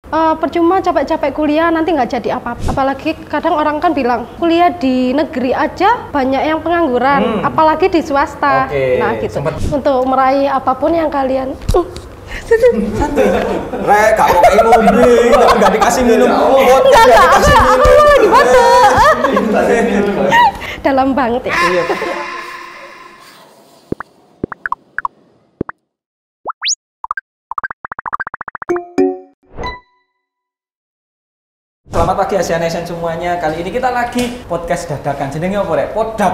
Percuma capek-capek kuliah nanti nggak jadi apa-apa. Apalagi kadang orang kan bilang kuliah di negeri aja banyak yang pengangguran, apalagi di swasta. Nah gitu. Untuk meraih apapun yang kalian Rek, kamu kayak mobil, nggak dikasih minum. Enggak, aku lagi batuk. Dalam banget ya. Selamat pagi Asia Nation semuanya. Kali ini kita lagi podcast dadakan. Jenenge apa, Rek? Podak.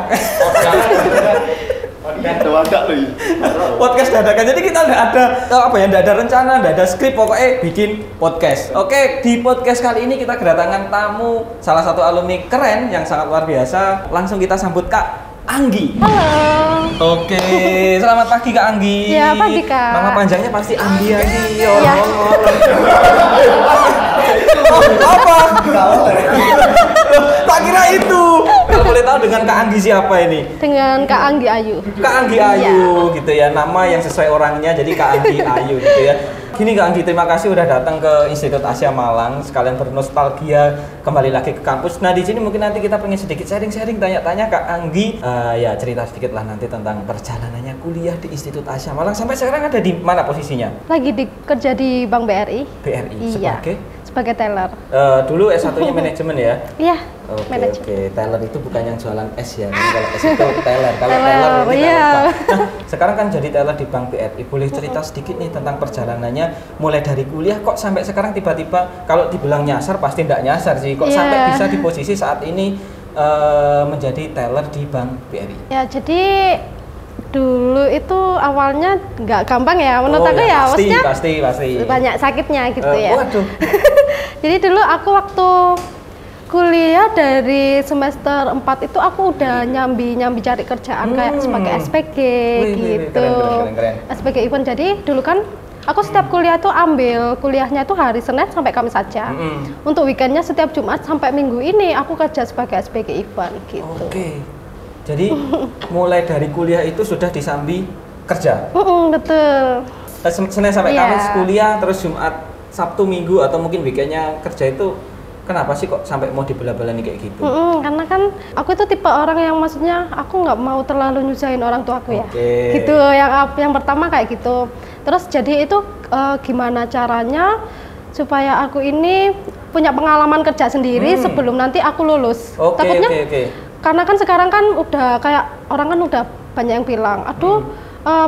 Podcast dadakan. Jadi kita nggak ada nggak ada rencana, nggak ada skrip, pokoknya bikin podcast. Oke, di podcast kali ini kita kedatangan tamu, salah satu alumni keren yang sangat luar biasa. Langsung kita sambut Kak Anggi. Halo. Oke, selamat pagi Kak Anggi. Ya, pagi Kak. Nama panjangnya pasti Anggi. Ya. Apa? Tak kira itu. Kalau boleh tahu dengan Kak Anggi siapa ini? Dengan Kak Anggi Ayu. Kak Anggi Ayu gitu ya, nama yang sesuai orangnya, jadi Kak Anggi Ayu gitu ya. Gini Kak Anggi, terima kasih udah datang ke Institut Asia Malang, sekalian bernostalgia kembali lagi ke kampus. Nah di sini mungkin nanti kita pengen sedikit sharing-sharing, tanya-tanya Kak Anggi, ya cerita sedikit lah nanti tentang perjalanannya kuliah di Institut Asia Malang. Sampai sekarang ada di mana posisinya? Lagi kerja di Bank BRI. BRI Iya. Sebagai teller. Dulu S1-nya manajemen ya? Iya. Oke. Teller itu bukan yang jualan es ya. Kalau es itu teller. Kalau teller ini iya. Nah, sekarang kan jadi teller di Bank BRI. Boleh cerita sedikit nih tentang perjalanannya mulai dari kuliah kok sampai sekarang tiba-tiba kalau dibilang nyasar pasti enggak nyasar sih. Kok sampai bisa di posisi saat ini menjadi teller di Bank BRI? Ya, jadi dulu itu awalnya nggak gampang ya menurut aku ya, maksudnya pasti banyak sakitnya gitu ya. Waduh. Jadi dulu aku waktu kuliah dari semester 4 itu aku udah nyambi cari kerjaan kayak sebagai SPG gitu. Keren. SPG event. Jadi dulu kan aku setiap kuliah tuh ambil kuliahnya tuh hari Senin sampai Kamis saja. Untuk weekendnya setiap Jumat sampai Minggu ini aku kerja sebagai SPG event gitu. Oke. Jadi mulai dari kuliah itu sudah disambi kerja? Betul. Senin sampai Kamis kuliah, terus Jumat, Sabtu, Minggu, atau mungkin weekendnya kerja itu kenapa sih kok sampai mau dibelah-belani kayak gitu? Karena kan aku itu tipe orang yang maksudnya aku nggak mau terlalu nyusahin orang tua aku ya. Gitu, yang pertama kayak gitu. Terus jadi itu gimana caranya supaya aku ini punya pengalaman kerja sendiri sebelum nanti aku lulus. Takutnya karena kan sekarang kan udah kayak orang kan udah banyak yang bilang, aduh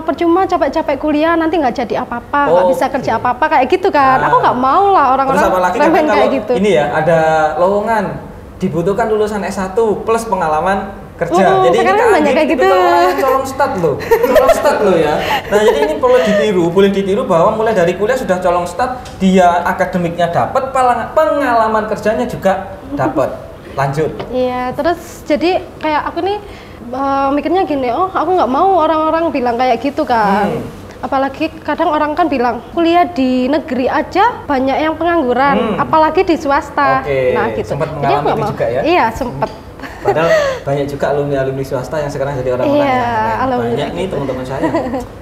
percuma capek-capek kuliah nanti nggak jadi apa-apa, nggak bisa kerja apa-apa kayak gitu kan. Aku nggak mau lah orang-orang remen kayak gitu. Ini ya ada lowongan dibutuhkan lulusan S1 plus pengalaman kerja. Jadi ini kan banyak kayak gitu. Colong start loh ya. Nah jadi ini boleh ditiru bahwa mulai dari kuliah sudah colong start, dia akademiknya dapat, pengalaman kerjanya juga dapat. Lanjut. Iya, terus jadi kayak aku nih mikirnya gini, aku nggak mau orang-orang bilang kayak gitu kan. Apalagi kadang orang kan bilang kuliah di negeri aja banyak yang pengangguran, apalagi di swasta. Nah gitu. Sempat mengalami itu juga ya? Iya, sempat. Padahal banyak juga alumni swasta yang sekarang jadi orang-orang banyak nih teman-teman saya.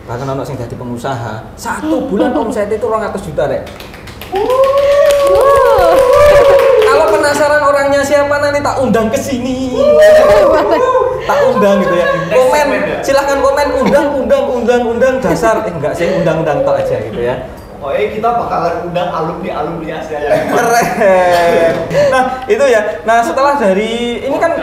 Bahkan orang yang jadi pengusaha, 1 bulan omset itu 200 juta deh. Kalau penasaran orangnya siapa nanti tak undang ke sini. Tak undang gitu ya. Komen, silahkan komen undang dasar. Enggak sih, undang tok aja gitu ya. Pokoknya kita bakalan undang alumni Asia yang keren. Nah, itu ya. Nah, setelah dari ini kan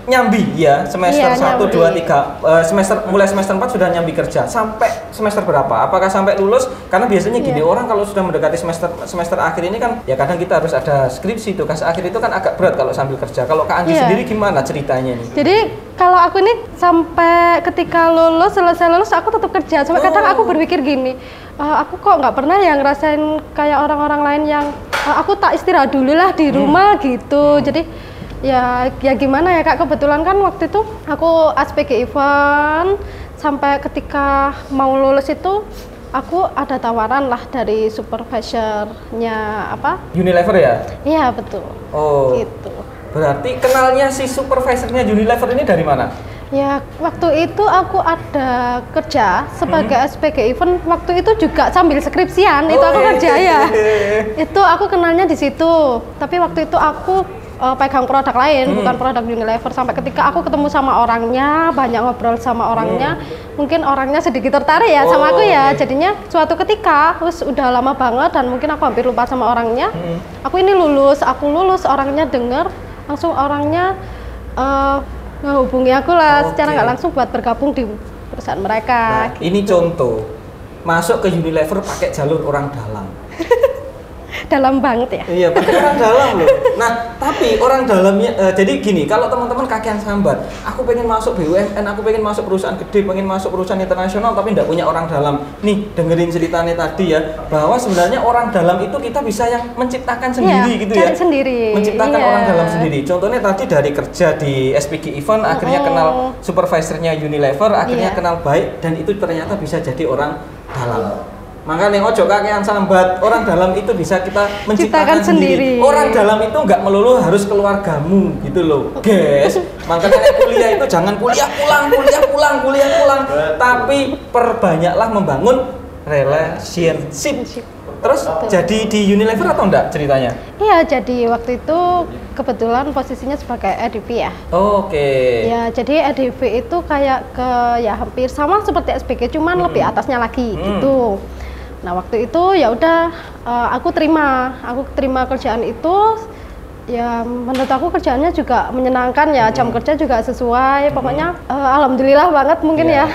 nyambi ya, semester 1, 2, 3 mulai semester 4 sudah nyambi kerja. Sampai semester berapa? Apakah sampai lulus? Karena biasanya gini, orang kalau sudah mendekati semester akhir ini kan ya kadang kita harus ada skripsi, tugas akhir itu kan agak berat kalau sambil kerja. Kalau Kak Anggi sendiri gimana ceritanya nih? Jadi kalau aku nih sampai ketika selesai lulus aku tetap kerja. Sampai kadang aku berpikir gini, aku kok nggak pernah yang ngerasain kayak orang-orang lain yang aku tak istirahat dulu lah di rumah gitu. Jadi ya gimana ya Kak, kebetulan kan waktu itu aku SPG event sampai ketika mau lulus itu aku ada tawaran lah dari supervisornya Unilever ya? Iya betul. Gitu. Berarti kenalnya si supervisornya Unilever ini dari mana? Ya, waktu itu aku ada kerja sebagai SPG event. Waktu itu juga sambil skripsian, itu aku kerja ya. Itu aku kenalnya di situ. Tapi waktu itu aku pegang produk lain, bukan produk Unilever. Sampai ketika aku ketemu sama orangnya, banyak ngobrol sama orangnya, mungkin orangnya sedikit tertarik ya sama aku ya. Jadinya suatu ketika, terus udah lama banget dan mungkin aku hampir lupa sama orangnya. Aku ini lulus, orangnya denger, langsung orangnya hubungi aku lah secara nggak langsung buat bergabung di perusahaan mereka. Nah, ini contoh masuk ke Unilever pakai jalur orang dalam. Dalam banget ya. Iya, pakai orang dalam loh. Nah, tapi orang dalamnya jadi gini, kalau teman-teman kakean sambat, aku pengen masuk BUMN, aku pengen masuk perusahaan gede, pengen masuk perusahaan internasional, tapi nggak punya orang dalam. Nih, dengerin ceritanya tadi ya, bahwa sebenarnya orang dalam itu kita bisa yang menciptakan sendiri gitu ya. Sendiri. Menciptakan orang dalam sendiri. Contohnya tadi dari kerja di SPG Event, akhirnya kenal supervisornya Unilever, akhirnya kenal baik, dan itu ternyata bisa jadi orang dalam. Makanya ojo kakean sambat, orang dalam itu bisa kita menciptakan sendiri. Orang dalam itu nggak melulu harus keluargamu gitu loh, guys. Makanya kuliah itu jangan kuliah pulang, tapi perbanyaklah membangun relationship. Terus jadi di Unilever atau enggak ceritanya? Iya, jadi waktu itu kebetulan posisinya sebagai EDV ya. Oke. Ya, jadi EDV itu kayak ya hampir sama seperti SPG, cuman lebih atasnya lagi gitu. Nah, waktu itu ya udah aku terima kerjaan itu. Ya menurut aku kerjaannya juga menyenangkan ya, jam kerja juga sesuai. Pokoknya alhamdulillah banget mungkin ya.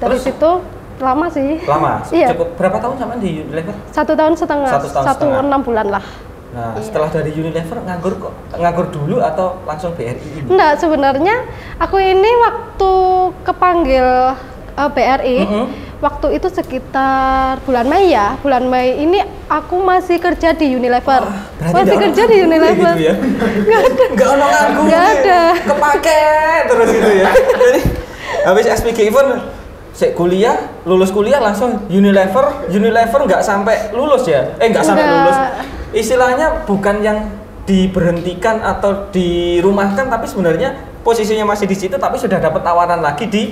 Dari situ lama sih. Lama? Iya. Cukup berapa tahun sama di Unilever? 1 tahun setengah. 6 bulan lah. Nah, setelah dari Unilever nganggur dulu atau langsung BRI ini? Enggak, sebenarnya aku ini waktu kepanggil BRI, waktu itu sekitar bulan Mei ya. Bulan Mei ini aku masih kerja di Unilever. Masih kerja di Unilever. Gitu ya? Nggak ono nganggur. Nggak ada. Kepake terus gitu ya. Jadi habis SPG Event, kuliah, lulus kuliah langsung Unilever nggak sampai lulus ya? Nggak sampai lulus. Istilahnya bukan yang diberhentikan atau dirumahkan, tapi sebenarnya posisinya masih di situ, tapi sudah dapat tawaran lagi di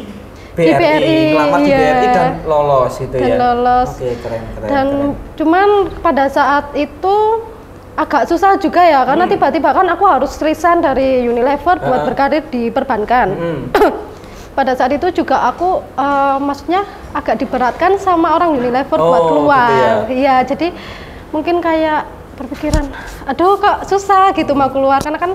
BRI, ngelamar di BRI dan lolos gitu ya. Lolos. Oke, keren. Cuman pada saat itu agak susah juga ya, karena tiba-tiba kan aku harus resign dari Unilever buat berkarir di perbankan. Pada saat itu juga aku maksudnya agak diberatkan sama orang Unilever buat keluar. Gitu ya? Iya, jadi mungkin kayak berpikiran, aduh kok susah gitu mau keluar, karena kan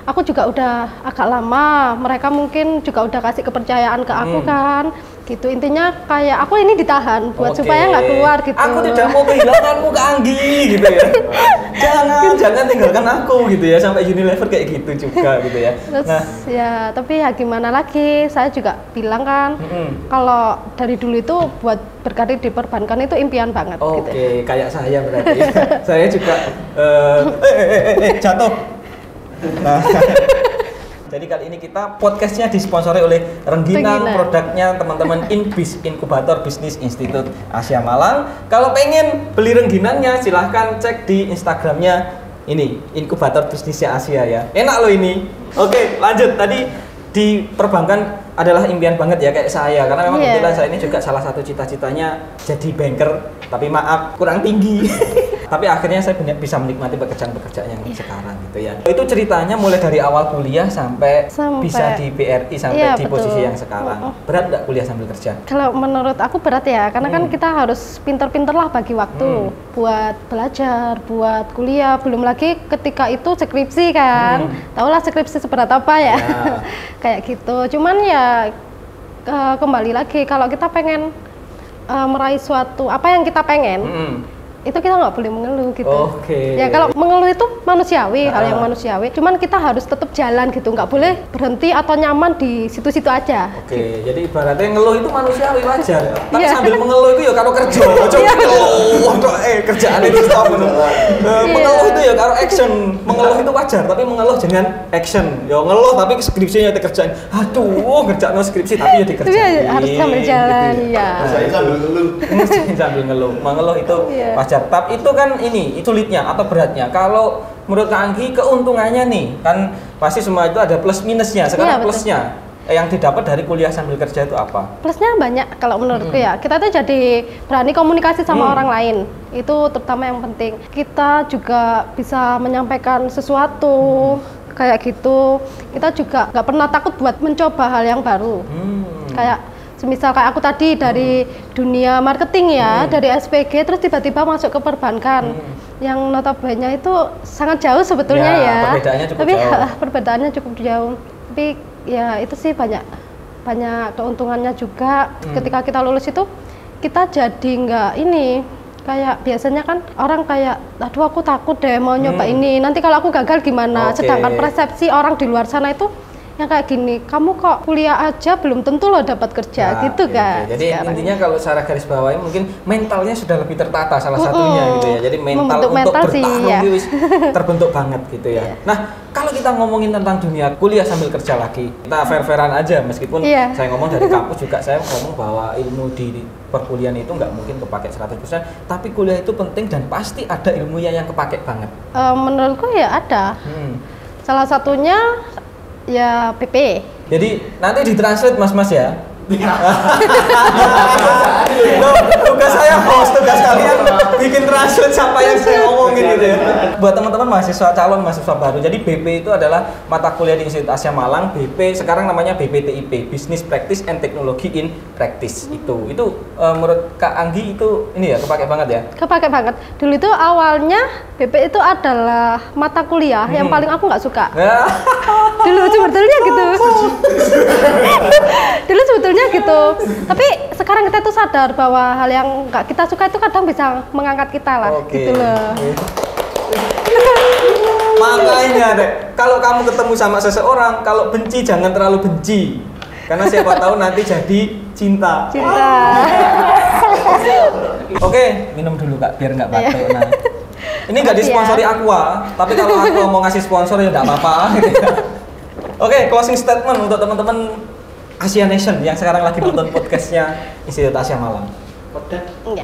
aku juga udah agak lama, mereka mungkin juga udah kasih kepercayaan ke aku kan, gitu. Intinya kayak aku ini ditahan buat supaya nggak keluar gitu. Aku tidak mau kehilanganmu ke Anggi gitu ya. jangan tinggalkan aku gitu ya, sampai Unilever kayak gitu juga gitu ya. Terus, ya tapi ya gimana lagi, saya juga bilang kan, kalau dari dulu itu buat berkarir di perbankan itu impian banget. Gitu. Kayak saya berarti. Saya juga jatuh. Nah, jadi kali ini kita podcastnya disponsori oleh Rengginang, produknya teman-teman Inbis, Inkubator Bisnis Institut Asia Malang. Kalau pengen beli rengginangnya silahkan cek di Instagramnya ini, Inkubator Bisnisnya Asia ya. Enak loh ini. Oke, lanjut. Tadi di perbankan adalah impian banget ya kayak saya, karena memang kebetulan saya ini juga salah satu cita-citanya jadi banker, tapi maaf kurang tinggi. Tapi akhirnya saya bisa menikmati pekerjaan-pekerjaan yang sekarang gitu ya. Itu ceritanya mulai dari awal kuliah sampai bisa di BRI sampai di posisi yang sekarang. Berat nggak kuliah sambil kerja? Kalau menurut aku berat ya, karena kan kita harus pinter-pinter lah bagi waktu buat belajar, buat kuliah. Belum lagi ketika itu skripsi kan, tahulah skripsi seberat apa ya. Kayak gitu. Cuman ya kembali lagi, kalau kita pengen meraih suatu apa yang kita pengen, itu kita nggak boleh mengeluh gitu. Ya kalau mengeluh itu manusiawi, hal yang manusiawi. Cuman kita harus tetap jalan gitu, nggak boleh berhenti atau nyaman di situ-situ aja. Jadi ibaratnya ngeluh itu manusiawi, wajar. Tapi sambil mengeluh itu ya kalau kerja, kerjaan itu stop. Mengeluh itu ya kalau action, mengeluh itu wajar. Tapi mengeluh dengan action. Ya ngeluh tapi skripsinya dikerjain. Aduh, kerjaan skripsi tapi ya dikerjain. Harus sambil jalan, ya. Sambil ngeluh. Mengeluh itu wajar. Tapi itu kan ini sulitnya atau beratnya. Kalau menurut Kak Anggi keuntungannya nih, kan pasti semua itu ada plus minusnya. Sekarang plusnya yang didapat dari kuliah sambil kerja itu apa? Plusnya banyak kalau menurutku ya. Kita tuh jadi berani komunikasi sama orang lain. Itu terutama yang penting. Kita juga bisa menyampaikan sesuatu kayak gitu. Kita juga nggak pernah takut buat mencoba hal yang baru. Kayak semisal kayak aku tadi dari dunia marketing ya, dari SPG terus tiba-tiba masuk ke perbankan. Yang notabene itu sangat jauh sebetulnya ya. Perbedaannya cukup Tapi jauh. perbedaannya cukup jauh. Tapi ya itu sih banyak keuntungannya juga. Ketika kita lulus itu kita jadi nggak ini kayak biasanya kan orang kayak aduh aku takut deh mau nyoba ini, nanti kalau aku gagal gimana. Sedangkan persepsi orang di luar sana itu yang kayak gini, kamu kok kuliah aja belum tentu loh dapat kerja gitu kan. Jadi intinya kalau secara garis bawahi mungkin mentalnya sudah lebih tertata salah satunya gitu ya. Jadi mental untuk bertarung itu terbentuk banget gitu ya. Nah, kalau kita ngomongin tentang dunia kuliah sambil kerja lagi, kita fair-fairan aja meskipun saya ngomong dari kampus juga saya ngomong bahwa ilmu di perkuliahan itu nggak mungkin kepake 100%, tapi kuliah itu penting dan pasti ada ilmunya yang kepake banget. Menurutku ya ada. Salah satunya ya PP. Jadi nanti ditranslate mas ya. Tugas saya host, tugas kalian bikin translate siapa yang saya omongin gitu ya. Buat teman-teman calon mahasiswa baru, jadi BP itu adalah mata kuliah di Institut Asia Malang. BP sekarang namanya BPTIP, Business Practice and Technology in Practice. Itu menurut Kak Anggi itu ini ya kepake banget ya? Kepake banget. Dulu itu awalnya BP itu adalah mata kuliah yang paling aku nggak suka. Dulu sebetulnya gitu. Dulu sebetulnya gitu. Tapi sekarang kita tuh sadar bahwa hal yang nggak kita suka itu kadang bisa mengangkat kita lah. Gitu loh. Makanya deh, kalau kamu ketemu sama seseorang, kalau benci jangan terlalu benci, karena siapa tahu nanti jadi cinta. Oke, minum dulu Kak, biar nggak batuk. Nah, ini nggak disponsori Aqua, tapi kalau Aqua mau ngasih sponsor ya nggak apa-apa. Oke, closing statement untuk teman-teman Asia Nation yang sekarang lagi nonton podcastnya Institut Asia Malang.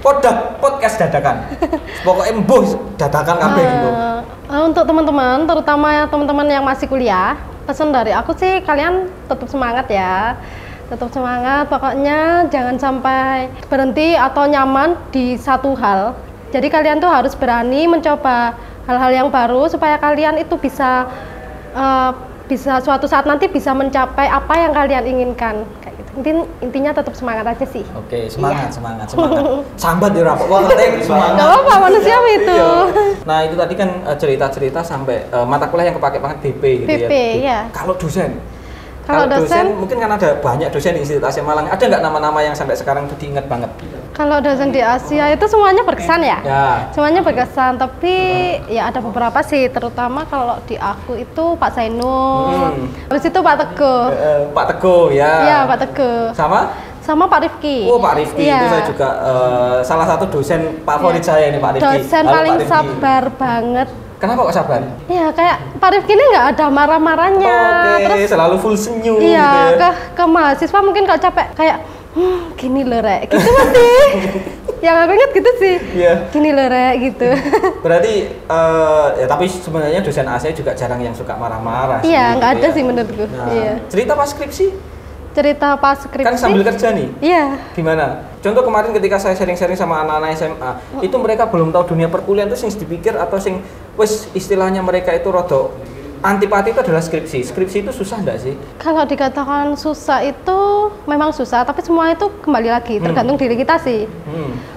Podcast dadakan. Pokoknya embuh dadakan kabeh gitu. Untuk teman-teman, terutama teman-teman yang masih kuliah, pesan dari aku sih kalian tetap semangat ya. Tetap semangat, pokoknya jangan sampai berhenti atau nyaman di satu hal. Jadi kalian tuh harus berani mencoba hal-hal yang baru supaya kalian itu bisa suatu saat nanti bisa mencapai apa yang kalian inginkan. Intinya tetap semangat aja sih. Oke, semangat. Sambat di rapok, wah katanya semangat. Gak apa-apa, manusiawi itu. Nah itu tadi kan cerita-cerita sampai mata kuliah yang kepake banget BP gitu BP, ya. Kalau dosen mungkin kan ada banyak dosen di Institut Asia Malang. Ada nggak nama-nama yang sampai sekarang tuh diingat banget? Kalau dosen di Asia itu semuanya berkesan ya. Semuanya berkesan, tapi ya ada beberapa sih, terutama kalau di aku itu Pak Zainul, habis itu Pak Teguh. Pak Teguh ya. Iya Pak Teguh. Sama Pak Rifki. Oh Pak Rifki itu saya juga salah satu dosen favorit saya ini Pak Rifki. Dosen paling sabar banget. Kenapa kok sabar? Ya kayak Pak Rifki ini nggak ada marah-marahnya. Terus selalu full senyum. Iya, gitu ya. ke mahasiswa mungkin kalau capek kayak gini loh Rek, gitu masih. Yang aku ingat gitu sih. Gini loh Rek, gitu. Berarti ya tapi sebenarnya dosen AC juga jarang yang suka marah-marah. Iya, nggak ada sih menurutku. Nah, cerita pas skripsi? Cerita pas skripsi kan sambil kerja nih. Iya. Gimana? Contoh kemarin ketika saya sharing-sharing sama anak-anak SMA, itu mereka belum tahu dunia perkuliahan itu sing dipikir atau sing wes istilahnya mereka itu rodo antipati itu adalah skripsi. Skripsi itu susah enggak sih? Kalau dikatakan susah itu memang susah, tapi semua itu kembali lagi tergantung diri kita sih.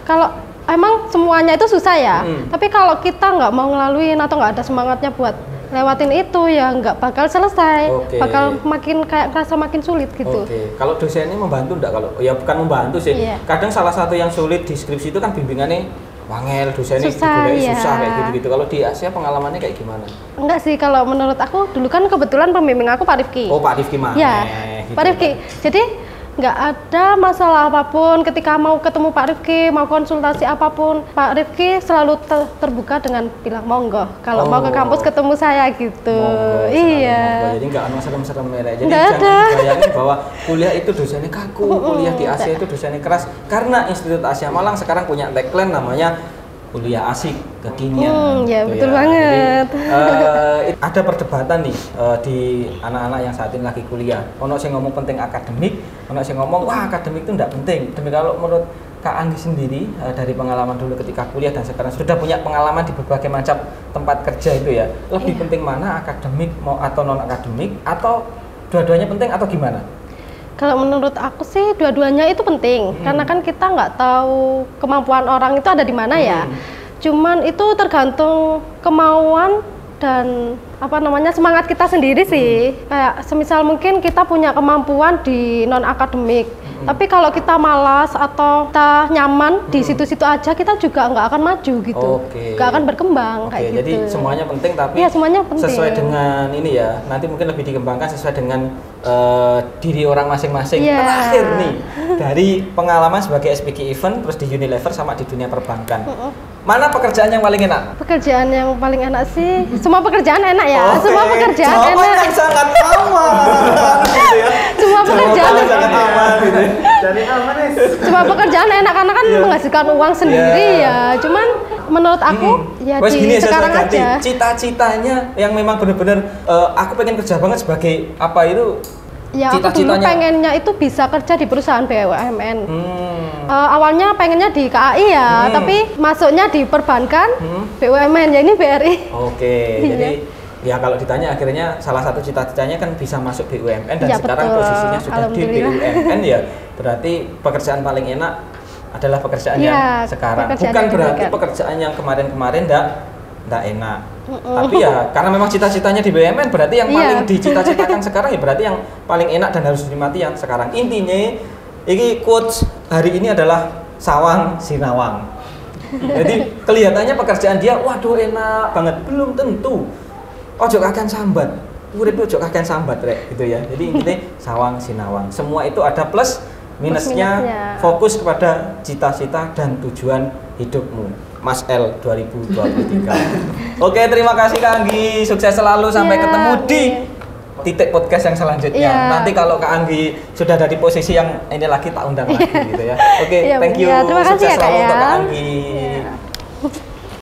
Kalau emang semuanya itu susah ya, tapi kalau kita nggak mau ngelaluin atau nggak ada semangatnya buat lewatin itu ya nggak bakal selesai, bakal makin kayak kerasa makin sulit gitu. Kalau dosennya membantu enggak? Kalau ya bukan membantu sih, kadang salah satu yang sulit di skripsi itu kan bimbingannya wangel, dosennya susah kayak gitu-gitu. Kalau di Asia pengalamannya kayak gimana? Enggak sih, kalau menurut aku dulu kan kebetulan pembimbing aku Pak Rifki. Oh Pak Rifki mah? Ya, gitu Pak Rifki. Jadi nggak ada masalah apapun ketika mau ketemu Pak Rifki, mau konsultasi apapun, Pak Rifki selalu terbuka dengan bilang monggo kalau mau ke kampus ketemu saya gitu. Monggo, iya. Jadi nggak serem-serem merah. Jadi jangan bayangin bahwa kuliah itu dosennya kaku, kuliah di Asia itu dosennya keras. Karena Institut Asia Malang sekarang punya tagline namanya kuliah asik, kekinian. Ya gitu betul banget. Jadi, ada perdebatan nih di anak-anak yang saat ini lagi kuliah. Ono sing ngomong penting akademik, ono sing ngomong wah akademik itu enggak penting. Demi kalau menurut Kak Anggi sendiri dari pengalaman dulu ketika kuliah dan sekarang sudah punya pengalaman di berbagai macam tempat kerja itu ya, lebih penting mana akademik mau atau non akademik atau dua-duanya penting atau gimana? Kalau menurut aku sih dua-duanya itu penting, karena kan kita nggak tahu kemampuan orang itu ada di mana ya. Cuman itu tergantung kemauan dan semangat kita sendiri sih. Kayak semisal mungkin kita punya kemampuan di non akademik, tapi kalau kita malas atau kita nyaman di situ-situ aja, kita juga nggak akan maju gitu, nggak akan berkembang kayak gitu. Jadi semuanya penting, tapi ya, semuanya penting. Sesuai dengan ini ya, nanti mungkin lebih dikembangkan sesuai dengan diri orang masing-masing. Terakhir nih, dari pengalaman sebagai SPG event, terus di Unilever sama di dunia perbankan, mana pekerjaan yang paling enak? Pekerjaan yang paling enak sih, semua pekerjaan enak ya. Semua pekerjaan jawaban enak. Yang sangat aman. Gitu ya. Semua pekerjaan sangat aman gitu. Jadi aman nih. Semua pekerjaan enak karena kan menghasilkan uang sendiri ya. Cuman menurut aku ya Wes di gini, sekarang ganti. aja. Cita-citanya yang memang benar-benar aku pengen kerja banget sebagai apa itu? Ya aku dulu pengennya itu bisa kerja di perusahaan BUMN. Awalnya pengennya di KAI ya, tapi masuknya di perbankan BUMN, ya ini BRI. Jadi ya kalau ditanya akhirnya salah satu cita-citanya kan bisa masuk BUMN dan ya, sekarang betul. posisinya sudah di BUMN ya. Berarti pekerjaan paling enak adalah pekerjaan yang sekarang. Bukan berarti pekerjaan yang kemarin-kemarin enggak enak. Tapi ya karena memang cita-citanya di BUMN, berarti yang paling dicita-citakan sekarang ya berarti yang paling enak dan harus dinikmati yang sekarang. Intinya ini quotes hari ini adalah sawang sinawang. Jadi kelihatannya pekerjaan dia waduh enak banget, belum tentu. Ojo kakan sambat. Urip ojo kakan sambat rek gitu ya. Jadi intinya sawang sinawang. Semua itu ada plus minusnya. Fokus kepada cita-cita dan tujuan hidupmu. Mas L 2023. Oke, terima kasih Kak Anggi. Sukses selalu sampai ketemu di titik podcast yang selanjutnya. Nanti kalau Kak Anggi sudah ada di posisi yang ini lagi tak undang lagi gitu ya. Oke, thank you. Terima kasih Sukses ya, Kak, selalu ya. untuk Kak Anggi.